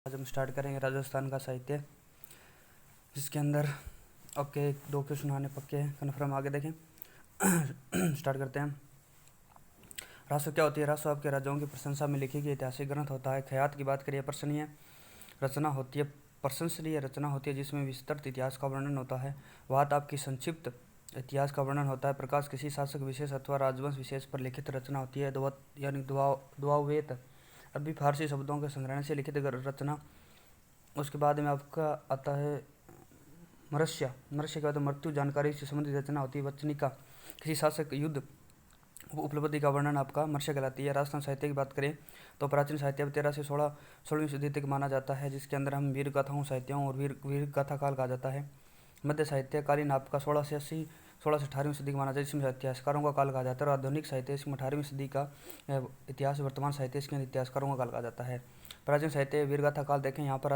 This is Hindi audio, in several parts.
आज हम स्टार्ट करेंगे राजस्थान का साहित्य, जिसके अंदर ओके 2 क्वेश्चन आने पक्के हैं, कन्फर्म। आगे देखें। स्टार्ट करते हैं। रासो क्या होती है? रासो आपके राजाओं की प्रशंसा में लिखी गई ऐतिहासिक ग्रंथ होता है। ख्यात की बात करिए, प्रशंसनीय रचना होती है। प्रशंसनीय रचना होती है जिसमें विस्तृत इतिहास का वर्णन होता है। वात आपकी संक्षिप्त इतिहास का वर्णन होता है। प्रकाश किसी शासक विशेष अथवा राजवंश विशेष पर लिखित रचना होती है। दुआत यानी दुआवेत अरबी फारसी शब्दों के संग्रहण से लिखित रचना। उसके बाद में आपका आता है मरस्य। मरस्य के बाद मृत्यु जानकारी से संबंधित रचना होती है। वचनिका किसी शासक युद्ध उपलब्धि का वर्णन आपका मरस्य कहलाती है। राजस्थान साहित्य की बात करें तो प्राचीन साहित्य 13 से 16वीं सदी तक माना जाता है, जिसके अंदर हम वीर गाथाओं साहित्यों और वीर गाथा काल कहा जाता है। मध्य साहित्य कालीन आपका 16 से 18वीं सदी का माना जाता है, जिसमें इतिहासकारों का काल कहा जाता है। और आधुनिक साहित्य इसमें 18वीं सदी का इतिहास, वर्तमान साहित्य इसके इतिहासकारों का काल कहा जाता है। प्राचीन साहित्य वीरगाथा काल देखें। यहाँ पर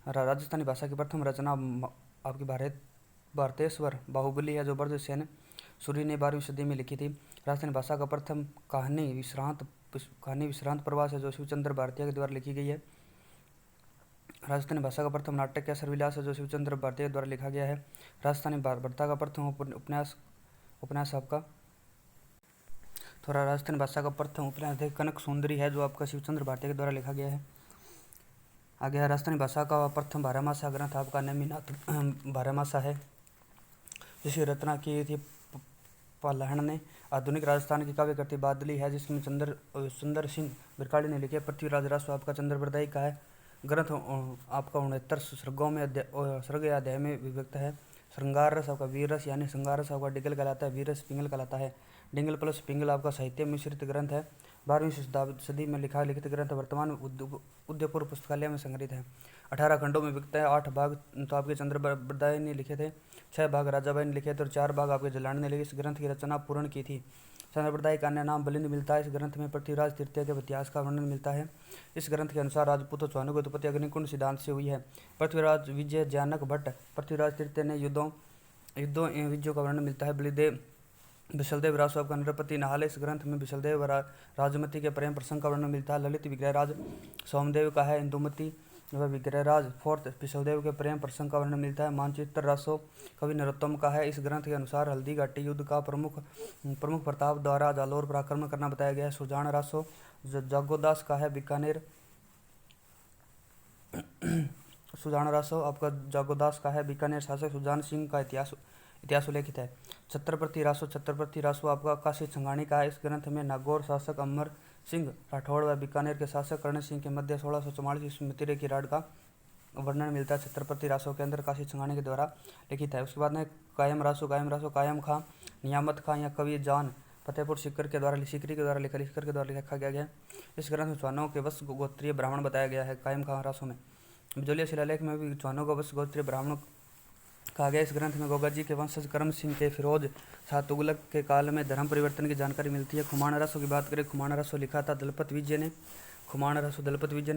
राजस्थानी भाषा की प्रथम रचना आपकी भारतेश्वर बाहुबली है, जो ब्रजसेन सूरी ने 12वीं सदी में लिखी थी। राजस्थानी भाषा का प्रथम कहानी विश्रांत प्रवास है, जो शिवचंद्र भारतीय के द्वारा लिखी गई है। राजस्थानी भाषा का प्रथम नाटक केसर विलास है, जो शिवचंद्र भारतीय के द्वारा लिखा गया है। राजस्थानी वार्ता का प्रथम उपन्यास आपका थोड़ा राजस्थानी भाषा का प्रथम उपन्यास है कनक सुंदरी है, जो आपका शिवचंद्र भारतीय के द्वारा लिखा गया है। आगे है राजस्थानी भाषा का प्रथम बारहमासा ग्रंथ आपका नेमिनाथ बारहमासा है, जिसकी रचना की थी पालाहण ने। आधुनिक राजस्थान की काव्य कृति बादली है, जिसमें सुंदर सिंह बिरकाड़ी ने लिखे। पृथ्वीराज रासो आपका चंद्रप्रदायी का है। ग्रंथ आपका 69 सर्गों में सर्ग या अध्याय में विभक्त है। श्रृंगार रस आपका वीर रस यानी श्रृंगार रस आपका डिगल कहलाता है, वीर रस पिंगल कहलाता है। डिंगल प्लस पिंगल आपका साहित्य मिश्रित ग्रंथ है। 12वीं सदी में लिखित ग्रंथ वर्तमान उदयपुर पुस्तकालय में संग्रहित है। 18 खंडों में विभक्त है। 8 भाग तो आपके चंद्रप्रदाय ने लिखे थे, 6 भाग राजाबाई ने लिखे थे और 4 भाग आपके जलान ने लिखे। इस ग्रंथ की रचना पूर्ण की थी। चंद्रप्रदाय का अन्य नाम बलिंद मिलता है। इस ग्रंथ में पृथ्वीराज तृतीय के इतिहास का वर्णन मिलता है। इस ग्रंथ के अनुसार राजपूतों चौहानों की उत्पत्ति अग्निकुंड सिद्धांत से हुई है। पृथ्वीराज विजय जानक भट्ट पृथ्वीराज तृतीय ने युद्धों एवं विजयों का वर्णन मिलता है। बलिदेव विशलदेव रासो आपका नृपति नहाल। इस ग्रंथ में विशलदेव राजमती के प्रेम प्रसंग का वर्णन मिलता है। ललित विग्रहराज सोमदेव का है। इंदुमती विग्रहराज फोर्थ विशलदेव के प्रेम प्रसंग का वर्णन मिलता है। मानचित्र रासो कवि नरोत्तम का है। इस ग्रंथ के अनुसार हल्दी घाटी युद्ध का प्रमुख प्रताप द्वारा जालोर पर आक्रमण करना बताया गया है। सुजान रासो जागोदास का है। बीकानेर सुजान रासो आपका जागोदास का है। बीकानेर शासक सुजान सिंह का इतिहास उल्लेखित है। छत्रपति रासो आपका काशी छंगाणी का है। इस ग्रंथ में नागौर शासक अमर सिंह राठौड़ व बीकानेर के शासक कर्ण सिंह के मध्य 1644 ईस्वी में तिरे की राड का वर्णन मिलता है। छत्रपति रासो के अंदर काशी छंगाणी के द्वारा लिखित है। उसके बाद में कायम खां नियामत खां या कवि जान फतेहपुर सीकरी के द्वारा लिखा गया है। इस ग्रंथ में चौहानों के वंश गोत्रीय ब्राह्मण बताया गया है। कायम खां रासो में बिजोलिया शिलालेख में भी चौहानों का वंश गोत्रीय ब्राह्मण कहा गया। इस ग्रंथ में गोगा जी के वंशज करम सिंह के फिरोज शाह तुगलक के काल में धर्म परिवर्तन की जानकारी मिलती है। खुमान रासो की बात करें, खुमान रासो लिखा था दलपत विजय ने।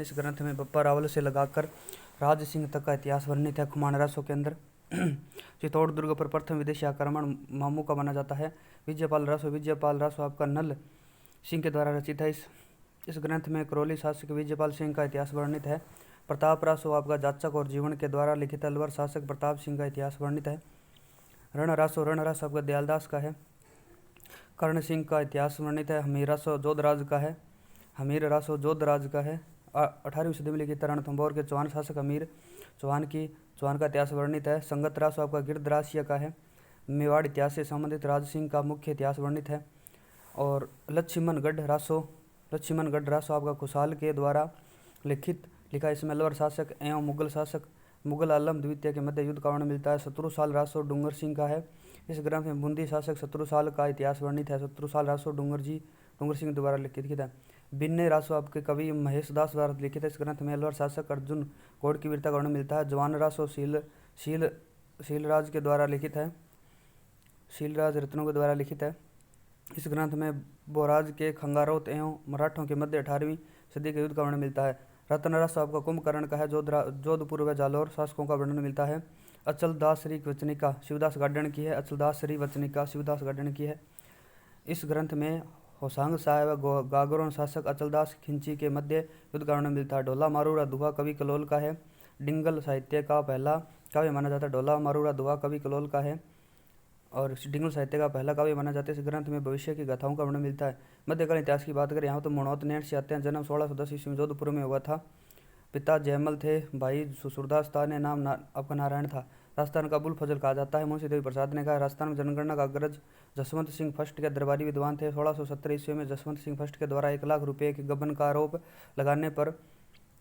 इस ग्रंथ में बप्पा रावल से लगाकर राज सिंह तक का इतिहास वर्णित है। खुमान रासो के अंदर चित्तौड़ दुर्ग पर प्रथम विदेशी आक्रमण मामू का माना जाता है। विजयपाल रासो आपका नल सिंह के द्वारा रचित है। इस ग्रंथ में करौली शासक विजयपाल सिंह का इतिहास वर्णित है। प्रताप रासो आपका जाचक और जीवन के द्वारा लिखित अलवर शासक प्रताप सिंह का इतिहास वर्णित है। रण रासो आपका दयालदास का है। कर्ण सिंह का इतिहास वर्णित है। हमीर रासो जोधराज का है। 18वीं सदी में लिखित रणथंभौर के चौहान शासक हमीर चौहान का इतिहास वर्णित है। संगत रासो आपका गिरधरासिया का है। मेवाड़ इतिहास से संबंधित राज सिंह का मुख्य इतिहास वर्णित है। और लक्ष्मणगढ़ रासो आपका खुशाल के द्वारा लिखा। इसमें अलवर शासक एवं मुगल शासक मुगल आलम द्वितीय के मध्य युद्ध का वर्णन मिलता है। शत्रुसाल रासो डूंगर सिंह का है। इस ग्रंथ में बूंदी शासक शत्रुसाल का इतिहास वर्णित है। शत्रुसाल रासो डूंगर सिंह द्वारा लिखित है। बिन्ने रासो आपके कवि महेश दास द्वारा लिखित है। इस ग्रंथ में अलवर शासक अर्जुन गौड़ की वीरता का वर्णन मिलता है। जवान रासो शीलराज के द्वारा लिखित है। शीलराज रत्नों के द्वारा लिखित है। इस ग्रंथ में बोराज के खंगारोत एवं मराठों के मध्य 18वीं सदी के युद्ध का वर्णन मिलता है। रतन रासो आपका कुंभकर्ण का है। जोधपुर व जालौर शासकों का वर्णन मिलता है। अचल दास श्री वचनिका शिवदास गार्डन की है। इस ग्रंथ में होसांग साहेब गागरों शासक अचलदास खिंची के मध्य युद्ध कारण मिलता है। ढोला मारूरा दुहा कवि कलोल का है। डिंगल साहित्य का पहला काव्य माना जाता है। ढोला मारूरा दुहा कवि कलोल का है और डिंगल साहित्य का पहला काव्य माना जाता है। इस ग्रंथ में भविष्य की गाथाओं का वर्णन मिलता है। मध्यकालीन इतिहास की बात करें यहाँ तो मनोत नैण से आते हैं। जन्म 1610 ईस्वी में जोधपुर में हुआ था। पिता जयमल थे, भाई सूरदास था, ने नाम आपका नारायण था। राजस्थान का अबुल फजल कहा जाता है। मुंशी देवी प्रसाद ने कहा राजस्थान में जनगणना का अग्रज जसवंत सिंह फर्स्ट के दरबारी विद्वान थे। 1670 ईस्वी में जसवंत सिंह फर्स्ट के द्वारा 1 लाख रुपये के गबन का आरोप लगाने पर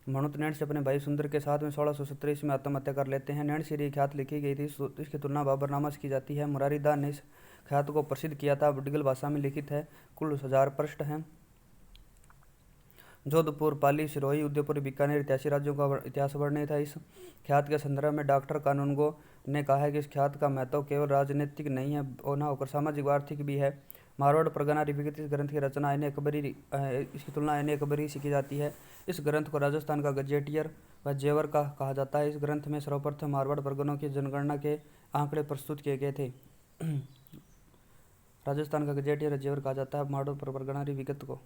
मनुत नैण से अपने भाई सुंदर के साथ में 1670 ईस्वी में आत्महत्या कर लेते हैं। नैण श्री ख्यात लिखी गई थी। इसकी तुलना बाबरनामा से की जाती है। मुरारीदास ने इस ख्यात को प्रसिद्ध किया था। डिगल भाषा में लिखित है। कुल 1000 पृष्ठ हैं। जोधपुर, पाली, सिरोही, उदयपुर, बीकानेर इतिहासी राज्यों का इतिहास वर्णित है। इस ख्यात के संदर्भ में डॉक्टर कानूनगो ने कहा है कि इस ख्यात का महत्व केवल राजनीतिक नहीं है और न होकर सामाजिक व आर्थिक भी है। मारवाड़ परगना रिविकृत इस ग्रंथ की रचना इसकी तुलना इन्हें अकबरी से की जाती है। इस ग्रंथ को राजस्थान का गजेटियर व जेवर का कहा जाता है। इस ग्रंथ में सर्वप्रथम मारवाड़ परगनों की जनगणना के आंकड़े प्रस्तुत किए गए थे। राजस्थान का गजेटियर जेवर कहा जाता है मारवाड़ परगना रिविकृत को।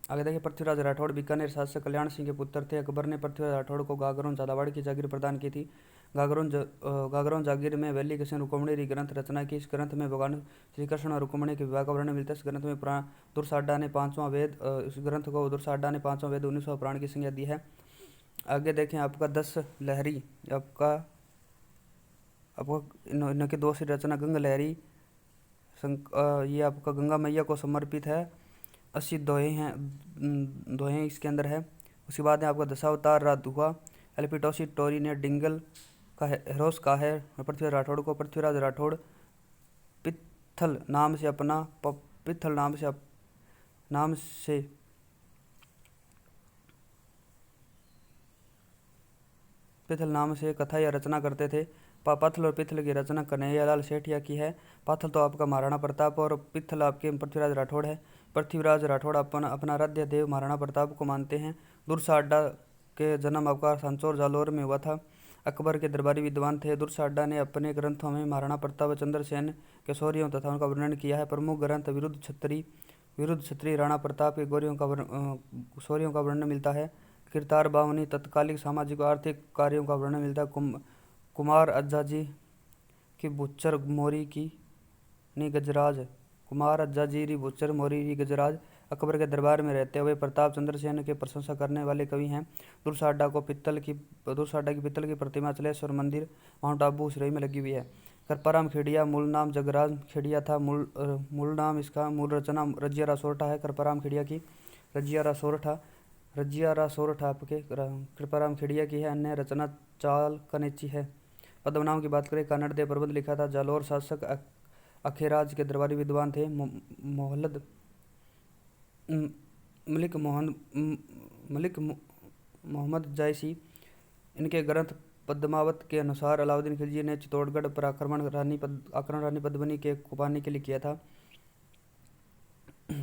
आगे देखिए, पृथ्वीराज राठौड़ बीकानेर शासक कल्याण सिंह के पुत्र थे। अकबर ने पृथ्वीराज राठौड़ को गागरों झालावाड़ की जागीर प्रदान की थी। गागरों जागीर में वैली कृष्ण रुक्मणी ग्रंथ रचना की। इस ग्रंथ में भगवान श्री कृष्ण और रुक्मणी के विवाह का वर्णन मिलता है। इस ग्रंथ में दुर्साडा ने 5वां वेद इस ग्रंथ को दुर्साडा ने 5वां वेद 19वां पुराण की संज्ञा दी है। आगे देखें, आपका 10 लहरी आपका इनके 2 रचना गंगा लहरी ये आपका गंगा मैया को समर्पित है। 80 दोहे इसके अंदर है। उसके बाद है आपका दशावतार राधुआ एल्पिटोसी टोरी ने डिंगल का हेरोस का है पृथ्वीराज राठौड़ को। पृथ्वीराज राठौड़ पित्थल नाम से कथा या रचना करते थे। पाथल और पित्थल की रचना कन्हैयालाल सेठिया की है। पाथल तो आपका महाराणा प्रताप और पित्थल आपके पृथ्वीराज राठौड़ है। पृथ्वीराज राठौड़ अपना आराध्य देव महाराणा प्रताप को मानते हैं। दुर्साडा के जन्म आपका सांचौर जालौर में हुआ था। अकबर के दरबारी विद्वान थे। दुर्साडा ने अपने ग्रंथों में महाराणा प्रताप व चंद्रसेन के शौर्यों तथा उनका वर्णन किया है। प्रमुख ग्रंथ विरुद्ध क्षत्रिय राणा प्रताप के शौर्यों का वर्णन मिलता है। किरतार बावनी तत्कालिक सामाजिक और आर्थिक कार्यों का वर्णन मिलता है। कुमार अज्जाजी की बुच्चर मोरी की नी गजराज कुमार अज्जाजी बुच्चर मोरी गजराज अकबर के दरबार में रहते हुए प्रताप चंद्रसेन के प्रशंसा करने वाले कवि हैं। दुर्साडा की पित्तल की प्रतिमा चलेश्वर मंदिर माउंट आबू सिरोही में लगी हुई है। करपाराम खेड़िया मूल नाम जगराज खेड़िया था। मूल नाम इसका मूल रचना रजियारा सोरठा है। करपाराम खेड़िया की रजियारा सोरठा आपके कृपाराम खेड़िया की है। अन्य रचना चाल कनेची है। पद्मनाम की बात करें, कन्नड़ देव प्रबंध लिखा था। जालौर शासक अखेराज के दरबारी विद्वान थे। मलिक मोहम्मद जायसी इनके ग्रंथ पद्मावत के अनुसार अलाउद्दीन खिलजी ने चित्तौड़गढ़ पर आक्रमण रानी पद्मिनी के कुपाने के लिए किया था।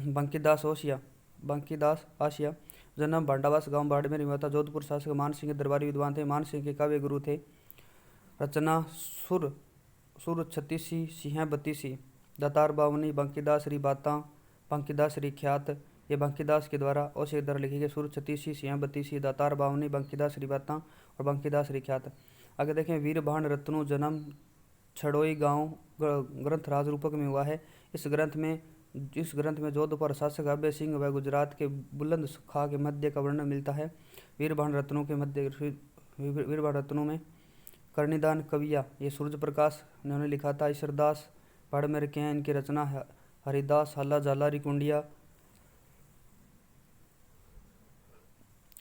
बंकीदास आशिया जन्म भांडावास गांव बाड़मेर में हुआ था। जोधपुर शासक मान सिंह के दरबारी विद्वान थे। मान सिंह के काव्य गुरु थे। रचना सुर छत्तीसी सिंह बत्तीसी दातार बावनी बंकीदास री बाता बंकीदास री ख्यात ये बंकीदास के द्वारा औसे द्वारा लिखी गई। सुर छत्तीसी सिंह बत्तीसी दातार बावनी बंकीदास री बाता और बंकीदास री ख्यात। आगे देखें, वीरभान रत्नु जन्म छड़ोई गांव ग्रंथ राजरूपक में हुआ है। इस ग्रंथ में जोधपुर शासक अभय सिंह व गुजरात के बुलंद खां के मध्य का वर्णन मिलता है। वीरभान रत्नों में कर्णिदान कविया ये सूर्य प्रकाश इन्होंने लिखा था। ईश्वरदास बाड़मेर के हैं। इनकी रचना हरिदास हल्ला जालारी कुंडिया।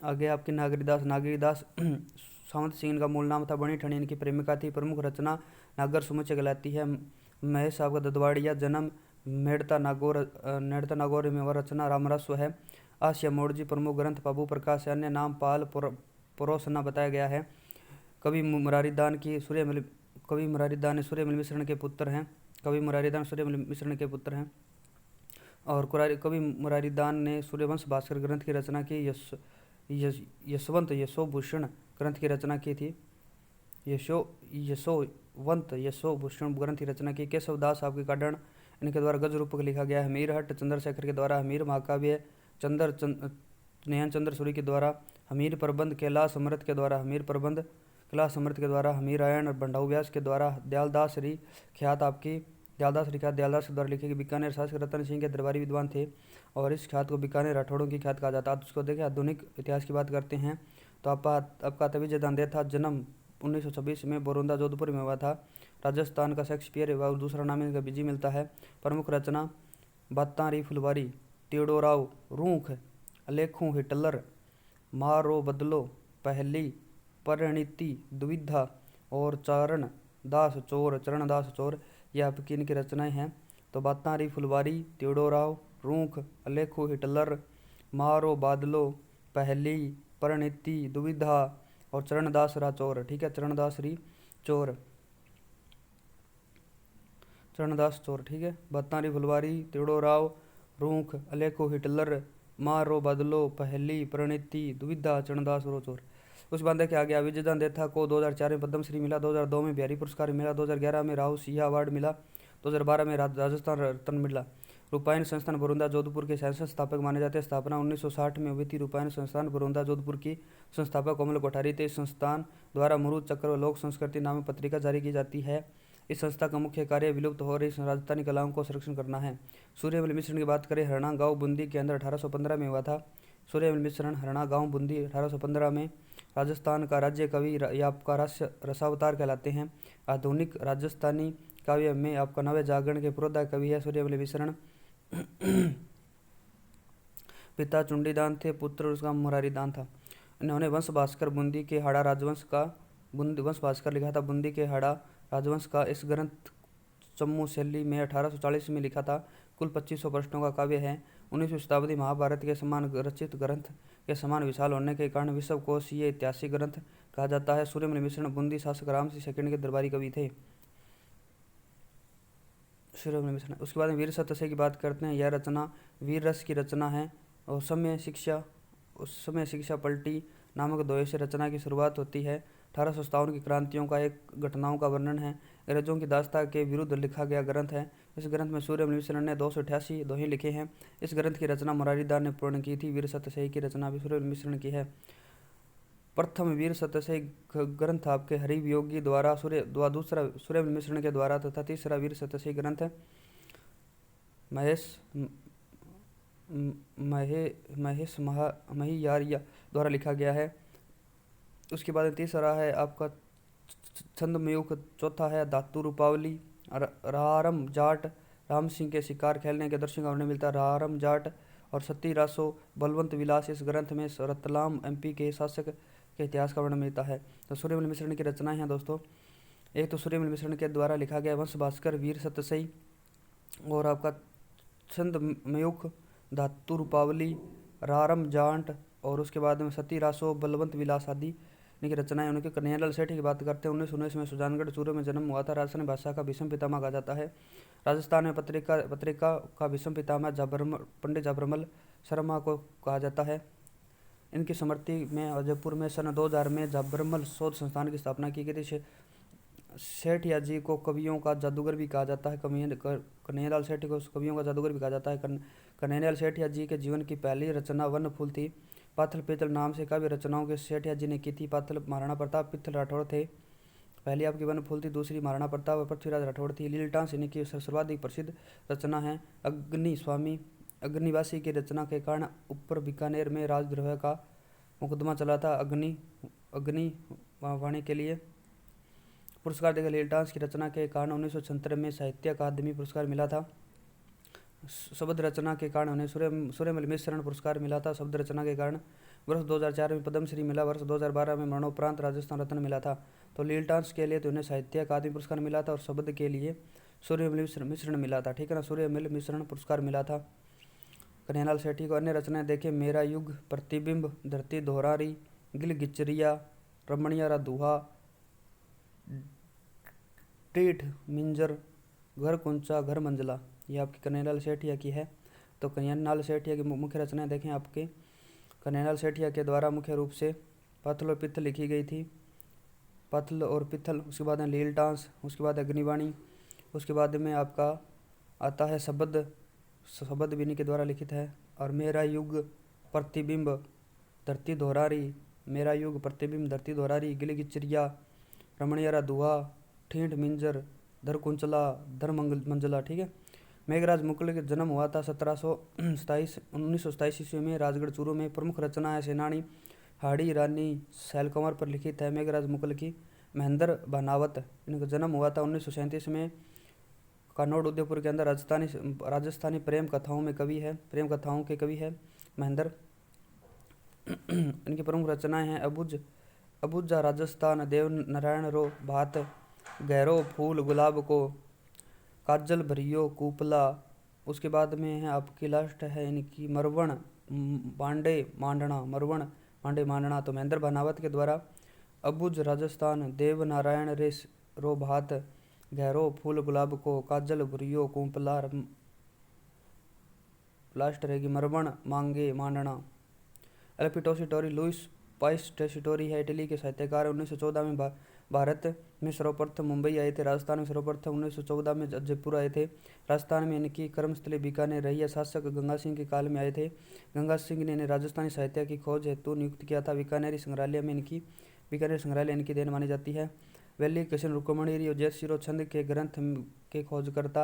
आगे आपकी नागरीदास सावंत सिंह का मूल नाम था। बनी ठणी इनकी प्रेमिका थी। प्रमुख रचना नागर सुमुचे कहलाती है। महेश आपका ददवाड़िया जन्म नेड़ता नागौर में वह रचना रामरस्व है। आसिया मोड़जी प्रमुख ग्रंथ बाबू प्रकाश अन्य नाम पाल परोसना बताया गया है। कवि मुरारीदान सूर्यमल मिश्रण के पुत्र हैं। और कवि मुरारीदान ने सूर्यवंश भास्कर ग्रंथ की रचना की। यशवंत यशोभूषण ग्रंथ की रचना की थी। वंत यशो भूषण ग्रंथ की रचना की। केशव दास आपके काडण इनके द्वारा गज रूपक लिखा गया है। हमीरहट चंद्रशेखर के द्वारा हमीर महाकाव्य। नयन चंद्र सूरी के द्वारा हमीर प्रबंध। कैलाश अमृत के द्वारा हमीर प्रबंध। कैलाश अमृत के द्वारा हमीरायण। बंडाऊ व्यास के द्वारा दयालदास री ख्यात आपकी दयालदास री ख्यात दयालदास के द्वारा लिखी गई। बीकानेर शासक रतन सिंह के दरबारी विद्वान थे और इस ख्यात को बीकानेर राठौड़ों की ख्यात कहा जाता है। उसको देखें आधुनिक इतिहास की बात करते हैं तो आपका तभी जदान था। जन्म 1926 में बोरोंदा जोधपुर में हुआ था। राजस्थान का शेक्सपियर व दूसरा नाम इनका बीजी मिलता है। प्रमुख रचना बातारी फुलवारी, टेड़ोराव, रूख, अलेखू हिटलर, मारो बदलो, पहली, परिणीति, द्विधा और चरण दास चोर ये आपकी इनकी रचनाएं हैं। तो बातारी फुलवारी, टेड़ोराव, रूख, अलेखू हिटलर, मारो बादलो, पहली, परिणीति, दुविधा और चरणदास रा चोर। ठीक है, चरणदास चोर। ठीक है, बातारी फुलवारी, टेड़ोराव, रूख, अलेखो हिटलर, मारो बदलो, पहली, परिणीति, दुविधा, चरणदास रो चोर। उस बात देखिए आगे विजयदान देथा को 2004 में पद्मश्री मिला, 2002 में बिहारी पुरस्कार मिला, 2011 में राहु सिंह अवार्ड मिला, 2012 में राजस्थान रत्न मिला। रूपायन संस्थान बरोंदा जोधपुर के संस्थापक माने जाते हैं। स्थापना 1960 में हुई थी। रूपायन संस्थान बरोंदा जोधपुर की संस्थापक कोमल कोठारी थे। इस संस्थान द्वारा मुरुद चक्र व लोक संस्कृति नामक पत्रिका जारी की जाती है। इस संस्था का मुख्य कार्य विलुप्त हो रही राजस्थानी कलाओं को संरक्षण करना है। सूर्यमल मिश्रण की बात करें, हरियाणा गांव बूंदी के अंदर 1815 में हुआ था। सूर्यमल मिश्रण हरियाणा गांव बूंदी 1815 में। राजस्थान का राज्य कवि या आपका रसावतार कहलाते हैं। आधुनिक राजस्थानी काव्य में आपका नवे जागरण के पुरोधा कवि है सूर्यमल मिश्रण। पिता चुंडीदान थे, पुत्र उसका मुरारीदान था। इन्होंने वंश भास्कर बूंदी के हाड़ा राजवंश का वंश भास्कर लिखा था। बूंदी के हाड़ा राजवंश का इस ग्रंथ चम्मू शैली में 1840 में लिखा था। कुल 2500 प्रश्नों का काव्य है। 19वीं शताब्दी महाभारत के समान रचित ग्रंथ के समान विशाल होने के कारण विश्व कोश ये ऐतिहासिक ग्रंथ कहा जाता है। सूर्यमल मिश्रण बूंदी शासक राम सिंह सेकंड के दरबारी कवि थे। सूर्यमल मिश्रण। उसके बाद में वीर सतसे की बात करते हैं। यह रचना वीर रस की रचना है और समय शिक्षा पलटी नामक दोहे से रचना की शुरुआत होती है। 1857 की क्रांतियों का एक घटनाओं का वर्णन है। अंग्रेजों की दास्ता के विरुद्ध लिखा गया ग्रंथ है। इस ग्रंथ में सूर्यमल मिश्रण ने 288 दोहे लिखे हैं। इस ग्रंथ की रचना मुरारीदास ने पूर्ण की थी। वीर सतसई की रचना भी सूर्यमल मिश्रण की है। प्रथम वीर सतसई ग्रंथ आपके हरिव योगी द्वारा दूसरा सूर्यमल मिश्रण के द्वारा तथा तीसरा वीर सतसई ग्रंथ महेश महियारिया द्वारा लिखा गया है। उसके बाद तीसरा है आपका छंदमयुक्त, चौथा है धातु रूपावली, रारम जाट राम सिंह के शिकार खेलने के दर्शन का वर्णन मिलता है। रारम जाट और सती रासो बलवंत विलास इस ग्रंथ में रतलाम एमपी के शासक के इतिहास का वर्णन मिलता है। तो सूर्यमल मिश्रण की रचनाएं हैं दोस्तों। एक तो सूर्यमल मिश्रण के द्वारा लिखा गया वंश भास्कर, वीर सतसई और आपका छंदमयुक्त, धातु रूपावली, रारम जाट और उसके बाद में सती रासो बलवंत विलास आदि इनकी रचनाएं। उनके कन्हैयालाल सेठी की बात करते हैं। 1919 में सुजानगढ़ चूरू में जन्म हुआ था। राजस्थानी भाषा का भीष्म पितामह कहा जाता है। राजस्थान में पत्रिका का भीष्म पितामह पंडित जाबरमल शर्मा को कहा जाता है। इनकी स्मृति में जयपुर में सन 2000 में जाबरमल शोध संस्थान की स्थापना की गई थी। सेठिया जी को कवियों का जादूगर भी कहा जाता है। कन्हैयालाल सेठी को कवियों का जादूगर भी कहा जाता है। कन्हैयालाल सेठिया जी के जीवन की पहली रचना वन फूल थी। पाथल पिथल नाम से काव्य रचनाओं के सेठिया जी ने की थी। पाथल महाराणा प्रताप पिथल राठौड़ थे। पहली आपकी वन फूल थी, दूसरी महाराणा प्रताप और पृथ्वीराज राठौड़ थी। लीलटांस इनकी सर्वाधिक प्रसिद्ध रचना है। अग्नि स्वामी अग्निवासी की रचना के कारण ऊपर बीकानेर में राजद्रोह का मुकदमा चला था। अग्नि वाणी के लिए पुरस्कार देकर लीलटांस की रचना के कारण 1976 में साहित्य अकादमी पुरस्कार मिला था। शब्द रचना के कारण उन्हें सूर्यमल मिश्रण पुरस्कार मिला था। शब्द रचना के कारण वर्ष 2004 में पद्मश्री मिला। वर्ष 2012 में मरणोपरांत राजस्थान रत्न मिला था। तो लीलटांस के लिए तो उन्हें साहित्य अकादमी पुरस्कार मिला था और शब्द के लिए सूर्यमल मिश्रण मिला था। ठीक है ना, सूर्यमल मिश्रण पुरस्कार मिला था कन्हैयालाल सेठी को। अन्य रचनाएं देखें, मेरा युग, प्रतिबिंब, धरती दोहरारी, गिल गिचरिया, रमणिया रा दुहा, टीठ मिंजर, घर कुंचा घर मंजला, ये आपकी कन्हैयालाल सेठिया की है। तो कन्हैयालाल सेठिया की मुख्य रचनाएं देखें आपके। कन्हैयालाल सेठिया के द्वारा मुख्य रूप से पाथलो पित्त लिखी गई थी। पत्थल और पित्थल, उसके बाद है लील डांस, उसके बाद अग्निवाणी, उसके बाद में आपका आता है शब्द, शब्द बिनी के द्वारा लिखित है। और मेरा युग प्रतिबिंब धरती दोहरारी, मेरा युग प्रतिबिंब धरती दोहरारी, गिली गिचरिया, रमणियरा दुआ, ठींठ मिंजर, धर कुंचला, धर मंजला। ठीक है। मेघराज मुकुल का जन्म हुआ था 1927 ईस्वी में राजगढ़ चूरू में। प्रमुख रचना है सेनानी, हाड़ी रानी, शैलकुमार पर लिखित है मेघराज मुकुल की। महेंद्र भानावत, इनका जन्म हुआ था 1937 में कानौड़ उदयपुर के अंदर। राजस्थानी प्रेम कथाओं में कवि है, प्रेम कथाओं के कवि है महेंद्र। इनकी प्रमुख रचनाएं हैं अबुजा राजस्थान, देव नारायण रो भात, गहरो फूल गुलाब को, काजल भरियो कूपला। उसके बाद में है आपकी लास्ट है इनकी मरवण बांडे मांडना, मरवण बांडे मांडना। तो महेंद्र भानावत के द्वारा अबुज राजस्थान, देव नारायण रेस रो भात, गहरो फूल गुलाब को, काजल भरियो कूपला, लास्ट रहेगी मरवण मांगे मांडना। एल्पिटोसी टोरी लुइस पाइस टेसिटोरी है इटली के साहित्यकार। 1914 में भारत में सर्वप्रथम मुंबई आए थे। राजस्थान में सर्वप्रथम 1914 में जयपुर आए थे। राजस्थान में इनकी कर्मस्थली बीकानेर रही है। शासक गंगा सिंह के काल में आए थे। गंगा सिंह ने इन्हें राजस्थानी साहित्य की खोज हेतु नियुक्त किया था। बीकानेरी संग्रहालय इनकी देन मानी जाती है। वैली कृष्ण रुक्मणी और जैत शिरो छंद के ग्रंथ के खोजकर्ता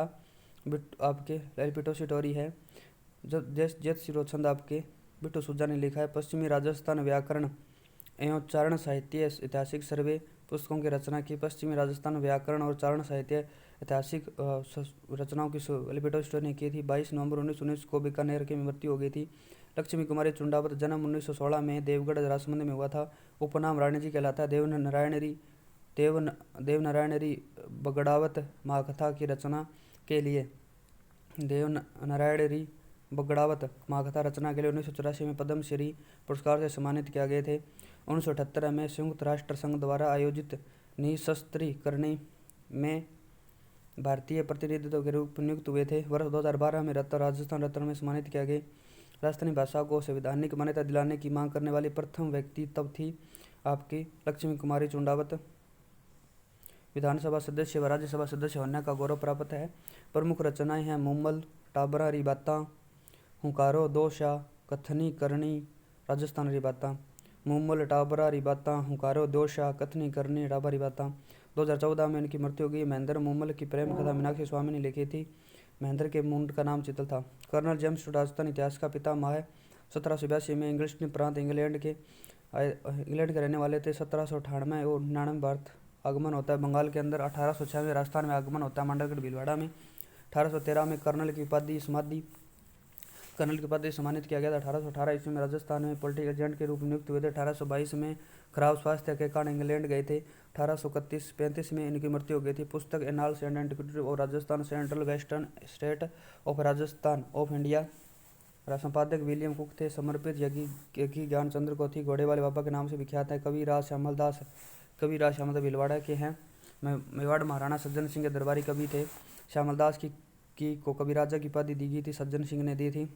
आपके एल्पिटोसी टोरी है। जैत शिरो छंद आपके बिट्टू सुजा ने लिखा है। पश्चिमी राजस्थान व्याकरण एवं चारण साहित्य ऐतिहासिक सर्वे पुस्तकों की रचना की। पश्चिमी राजस्थान व्याकरण और चारण साहित्य ऐतिहासिक रचनाओं की एल्पिटोसी टोरी ने की थी। 22 नवंबर 1919 को बीकानेर की मृत्यु हो गई थी। लक्ष्मी कुमारी चुंडावत, जन्म 1916 में देवगढ़ राजसमंद में हुआ था। उपनाम रानी जी कहलाता है। देवनारायणरी बगड़ावत महाकथा की रचना के लिए देवनारायणरी बगड़ावत महाकथा रचना के लिए 1984 में पद्म श्री पुरस्कार से सम्मानित किया गए थे। 1978 में संयुक्त राष्ट्र संघ द्वारा आयोजित निशस्त्रीकरण में भारतीय प्रतिनिधित्व के रूप में नियुक्त हुए थे। वर्ष 2012 में राजस्थान रत्न में सम्मानित किया गया। राजस्थानी भाषा को संवैधानिक मान्यता दिलाने की मांग करने वाली प्रथम व्यक्ति तब थी आपकी लक्ष्मी कुमारी चुंडावत। विधानसभा सदस्य व राज्यसभा सदस्य होने का गौरव प्राप्त है। प्रमुख रचनाएं हैं मुम्मल, टाबरा रिबाता, हुंकारो दोशा, कथनी करनी, राजस्थान रिबाता। मुम्मल, टाबरा रिबाता, हुंकारो दोशा, कथनी करनी, टाबरा रिबाता। 2014 में इनकी मृत्यु हो गई। महेंद्र मुम्मल की प्रेम कथा मीनाक्षी स्वामी ने लिखी थी। महेंद्र के मुंड का नाम चितल था। कर्नल जेम्स राजस्थान इतिहास का पितामह है। 1782 में इंग्लिश प्रांत इंग्लैंड के रहने वाले थे। 1798 और 99 भारत आगमन होता है। बंगाल के अंदर 1806 में राजस्थान में आगमन होता है, मंडलगढ़ भीलवाड़ा में। 1813 में कर्नल की उपाधि सम्मानित किया गया था। 1818 ईस्वी में राजस्थान में पॉलिटिकल एजेंट के रूप में नियुक्त हुए थे। 1822 में खराब स्वास्थ्य के कारण इंग्लैंड गए थे। 1835 में इनकी मृत्यु हो गई थी। पुस्तक annals and antiquities of Rajasthan, central western state of Rajasthan of India, संपादक विलियम कुक थे। समर्पित यज्ञ ज्ञानचंद्र को थी। घोड़े वाले बाबा के नाम से विख्यात है। कवि राज श्यामल दास भीलवाड़ा के हैं। मेवाड़ महाराणा सज्जन सिंह के दरबारी कवि थे। श्यामल दास को कवि राजा की उपाधि दी गई थी, सज्जन सिंह ने दी थी।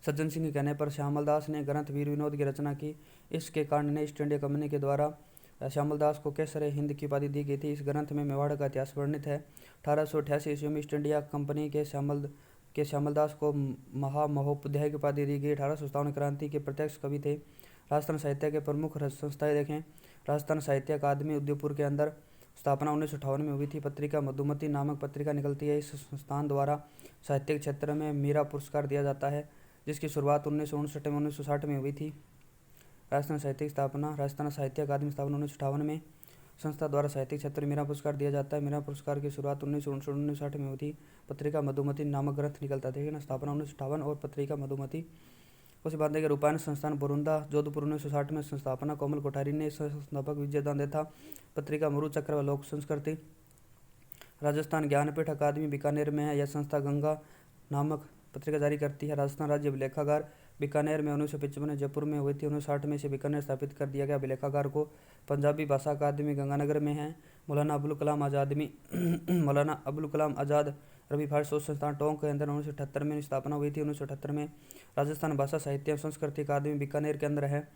सज्जन सिंह के कहने पर श्यामल दास ने ग्रंथ वीर विनोद की रचना की। इसके कारण ईस्ट इंडिया कंपनी के द्वारा श्यामल दास को केसर हिंद की उपाधि दी गई थी। इस ग्रंथ में मेवाड़ का इतिहास वर्णित है। 1888 ईस्वी में ईस्ट इंडिया कंपनी के श्यामल दास को महामहोपाध्याय की उपाधि दी गई। 1857 क्रांति के प्रत्यक्ष कवि थे। राजस्थान साहित्य के प्रमुख संस्थाएं देखें। राजस्थान साहित्य अकादमी उदयपुर के अंदर स्थापना 1958 में हुई थी। पत्रिका मधुमती नामक पत्रिका निकलती है। इस संस्थान द्वारा साहित्यिक क्षेत्र में मीरा पुरस्कार दिया जाता है, जिसकी शुरुआत 1959 में 1960 में हुई थी। राजस्थान साहित्य अकादमी स्थापना 1958 में। संस्था द्वारा साहित्यिक क्षेत्र में मीरा पुरस्कार दिया जाता है। मीरा पुरस्कार की शुरुआत 1959 में हुई थी। पत्रिका मधुमती नामक ग्रंथ निकलता था। स्थापना 1958 और पत्रिका मधुमती। उसके बाद देखिए रूपायन संस्थान बोरुंदा जोधपुर 1960 में संस्थापना कोमल कोठारी ने। संस्थापक विजय दान था। पत्रिका मरु चक्र व लोक संस्कृति। राजस्थान ज्ञानपीठ अकादमी बीकानेर में है। यह संस्था गंगा नामक पत्रिका जारी करती है। राजस्थान राज्य अभिलेखागार बीकानेर में 1955 में जयपुर में हुई थी। 1960 में इसे बीकानेर स्थापित कर दिया गया। अभिलेखागार को पंजाबी भाषा अकादमी गंगानगर में है। मौलाना अबुल कलाम आज़ाद रवि फार शोध संस्थान टोंक के अंदर 1978 में स्थापना हुई थी। 1978 में राजस्थान भाषा साहित्य एवं संस्कृति अकादमी बीकानेर के अंदर है।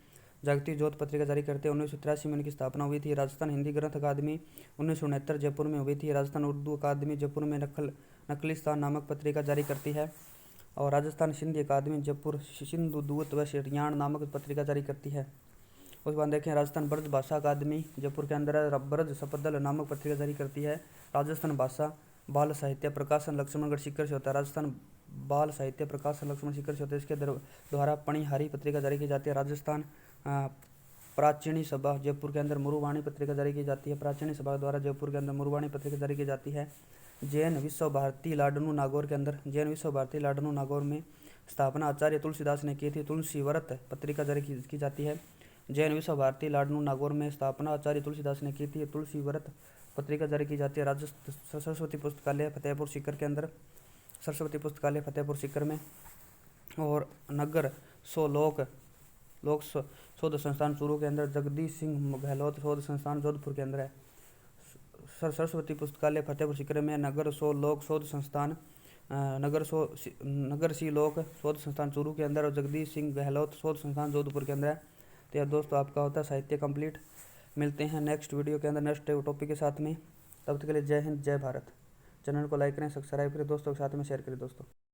जागतिक ज्योत पत्रिका जारी करते हैं। 1983 में इनकी स्थापना हुई थी। राजस्थान हिंदी ग्रंथ अकादमी 1969 जयपुर में हुई थी। राजस्थान उर्दू अकादमी जयपुर में नकलिस्तान नामक पत्रिका जारी करती है। और राजस्थान सिंधी अकादमी जयपुर सिंधु दूत व शरियाण नामक पत्रिका जारी करती है। उसके बाद देखें राजस्थान ब्रज भाषा अकादमी जयपुर के अंदर ब्रज सपदल नामक पत्रिका जारी करती है। राजस्थान भाषा बाल साहित्य प्रकाशन लक्ष्मणगढ़ सीकर से होता है। राजस्थान बाल साहित्य प्रकाशन लक्ष्मण सीकर से होता है। इसके द्वारा पणिहारी पत्रिका जारी की जाती है। राजस्थान प्राचीनी सभा जयपुर के अंदर मुरुवाणी पत्रिका जारी की जाती है। प्राचीनी सभा द्वारा जयपुर के अंदर मुरुवाणी पत्रिका जारी की जाती है। जैन विश्व भारती लाडनू नागौर के अंदर जैन विश्व भारती लाडनू नागौर में स्थापना आचार्य तुलसीदास ने की थी। तुलसी व्रत पत्रिका जारी की जाती है। जैन विश्व भारती लाडनू नागौर में स्थापना आचार्य तुलसीदास ने की थी। तुलसी व्रत पत्रिका जारी की जाती है। राजस्थान सरस्वती पुस्तकालय फतेहपुर सीकर के अंदर सरस्वती पुस्तकालय फतेहपुर सीकर में। और नगर सो लोक शोध संस्थान चूरू के अंदर जगदीश सिंह गहलोत शोध संस्थान जोधपुर के अंदर है। सरस्वती पुस्तकालय फतेहपुर सीकर में नगर सो लोक शोध संस्थान नगर सी लोक शोध संस्थान चूरू के अंदर और जगदीश सिंह गहलोत शोध संस्थान जोधपुर के अंदर है। तो यह दोस्तों आपका होता है साहित्य कंप्लीट। मिलते हैं नेक्स्ट वीडियो के अंदर नेक्स्ट टॉपिक के साथ में। तब तक के लिए जय हिंद जय भारत। चैनल को लाइक करें, सब्सक्राइब करें, दोस्तों के साथ में शेयर करें दोस्तों।